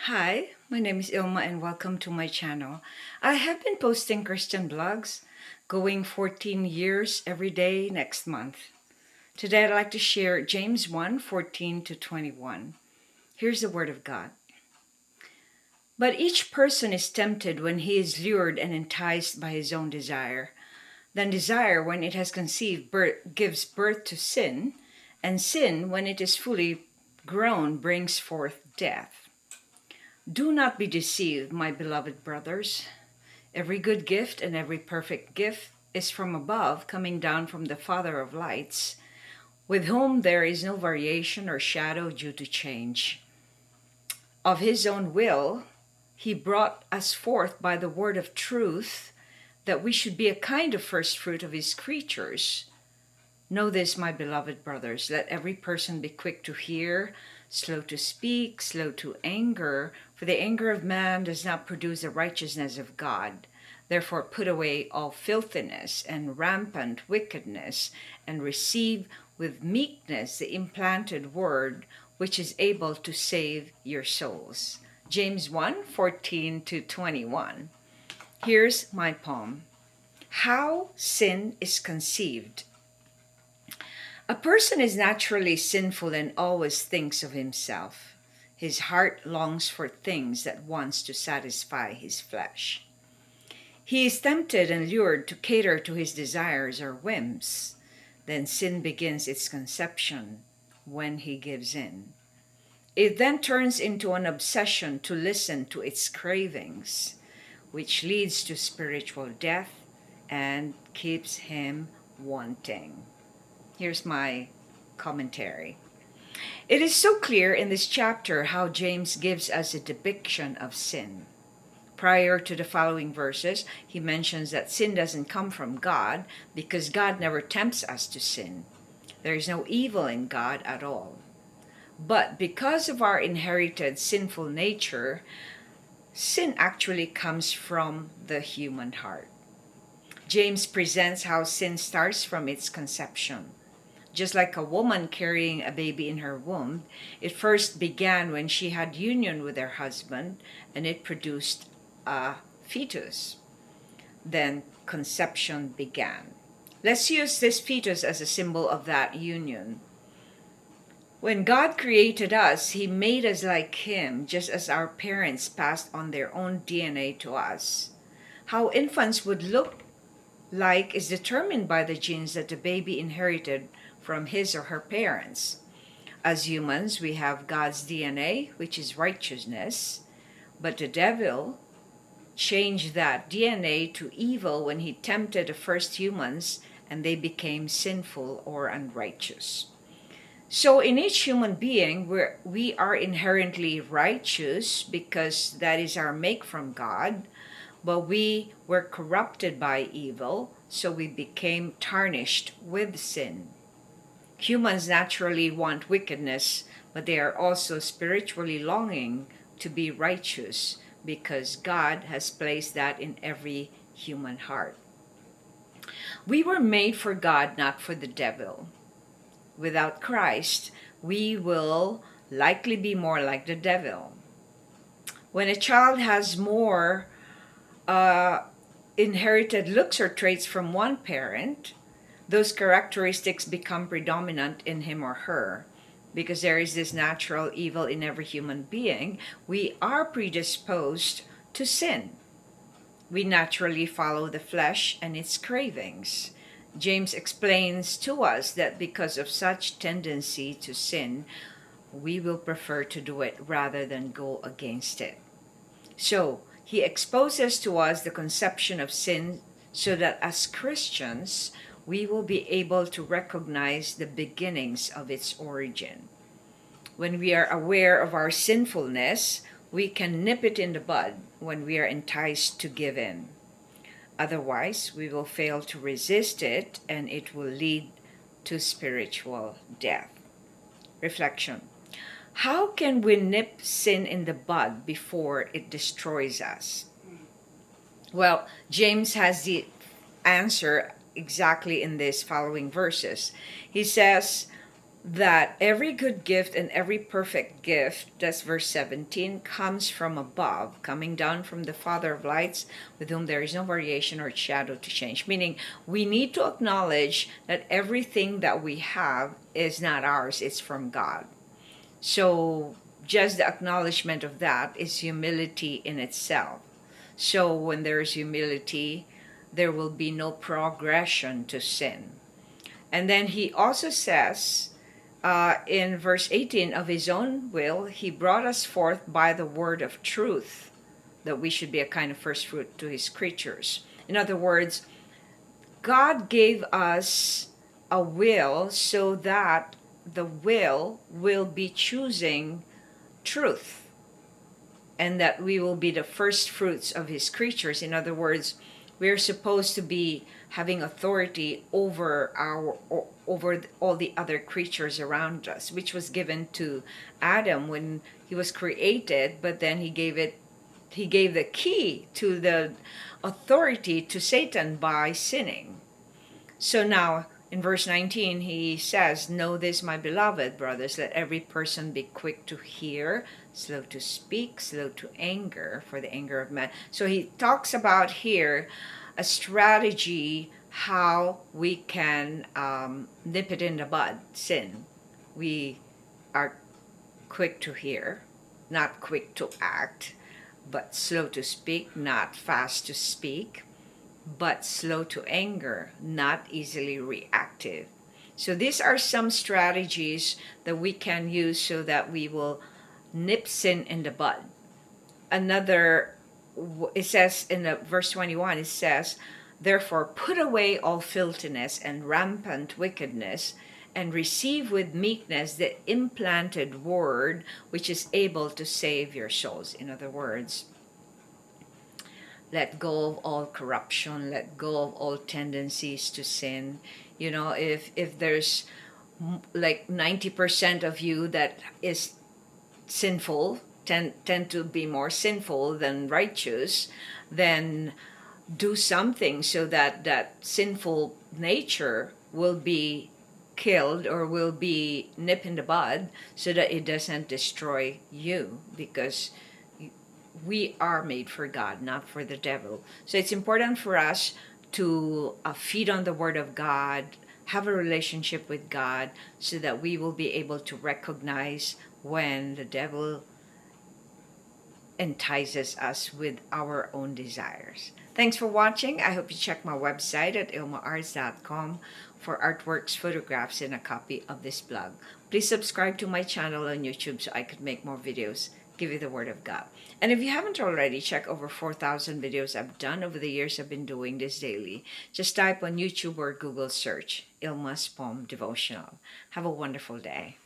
Hi, my name is Ilma and welcome to my channel. I have been posting Christian blogs, going 14 years every day next month. Today I'd like to share James 1:14 to 21. Here's the word of God. But each person is tempted when he is lured and enticed by his own desire. Then desire, when it has conceived, gives birth to sin, and sin, when it is fully grown, brings forth death. Do not be deceived, my beloved brothers. Every good gift and every perfect gift is from above, coming down from the Father of lights, with whom there is no variation or shadow due to change. Of his own will, he brought us forth by the word of truth, that we should be a kind of first fruit of his creatures. Know this, my beloved brothers, let every person be quick to hear, slow to speak, slow to anger, for the anger of man does not produce the righteousness of God. Therefore put away all filthiness and rampant wickedness, and receive with meekness the implanted word, which is able to save your souls. James 1:14 to 21. Here's my poem. How sin is conceived. A person is naturally sinful and always thinks of himself. His heart longs for things that wants to satisfy his flesh. He is tempted and lured to cater to his desires or whims. Then sin begins its conception when he gives in. It then turns into an obsession to listen to its cravings, which leads to spiritual death and keeps him wanting. Here's my commentary. It is so clear in this chapter how James gives us a depiction of sin. Prior to the following verses, he mentions that sin doesn't come from God because God never tempts us to sin. There is no evil in God at all. But because of our inherited sinful nature, sin actually comes from the human heart. James presents how sin starts from its conception. Just like a woman carrying a baby in her womb, it first began when she had union with her husband and it produced a fetus. Then conception began. Let's use this fetus as a symbol of that union. When God created us, he made us like him, just as our parents passed on their own DNA to us. How infants would look like is determined by the genes that the baby inherited from his or her parents. As humans, we have God's DNA, which is righteousness, but the devil changed that DNA to evil when he tempted the first humans and they became sinful or unrighteous. So in each human being, we are inherently righteous because that is our make from God, but we were corrupted by evil, so we became tarnished with sin. Humans naturally want wickedness, but they are also spiritually longing to be righteous because God has placed that in every human heart. We were made for God, not for the devil. Without Christ, we will likely be more like the devil. When a child has more inherited looks or traits from one parent, those characteristics become predominant in him or her. Because there is this natural evil in every human being, we are predisposed to sin. We naturally follow the flesh and its cravings. James explains to us that because of such tendency to sin, we will prefer to do it rather than go against it. So, he exposes to us the conception of sin so that as Christians, we will be able to recognize the beginnings of its origin. When we are aware of our sinfulness, we can nip it in the bud when we are enticed to give in. Otherwise, we will fail to resist it and it will lead to spiritual death. Reflection. How can we nip sin in the bud before it destroys us? Well, James has the answer exactly in these following verses. He says, that every good gift and every perfect gift, that's verse 17, comes from above, coming down from the Father of lights, with whom there is no variation or shadow to change. Meaning, we need to acknowledge that everything that we have is not ours, it's from God. So, just the acknowledgement of that is humility in itself. So, when there is humility, there will be no progression to sin. And then he also says, in verse 18, of his own will, he brought us forth by the word of truth, that we should be a kind of first fruit to his creatures. In other words, God gave us a will so that the will be choosing truth, and that we will be the first fruits of his creatures. In other words, we're supposed to be having authority over all the other creatures around us, which was given to Adam when he was created, but then he gave the key to the authority to Satan by sinning. So now in verse 19 he says, "Know this, my beloved brothers, let every person be quick to hear, slow to speak, slow to anger, for the anger of man." So he talks about here a strategy how we can nip it in the bud, sin. We are quick to hear, not quick to act, but slow to speak, not fast to speak, but slow to anger, not easily reactive. So these are some strategies that we can use so that we will nip sin in the bud. Another, it says in verse 21, it says, "Therefore put away all filthiness and rampant wickedness, and receive with meekness the implanted word, which is able to save your souls." In other words, let go of all corruption, let go of all tendencies to sin. You know, if there's like 90% of you that is sinful, tend to be more sinful than righteous, then do something so that that sinful nature will be killed or will be nipped in the bud, so that it doesn't destroy you, because we are made for God, not for the devil. So it's important for us to feed on the Word of God, have a relationship with God, so that we will be able to recognize when the devil entices us with our own desires. Thanks for watching. I hope you check my website at ILMA'S.com for artworks, photographs, and a copy of this blog. Please subscribe to my channel on YouTube so I could make more videos, give you the Word of God. And if you haven't already, check over 4,000 videos I've done over the years I've been doing this daily. Just type on YouTube or Google search ILMA'S Poem Devotional. Have a wonderful day.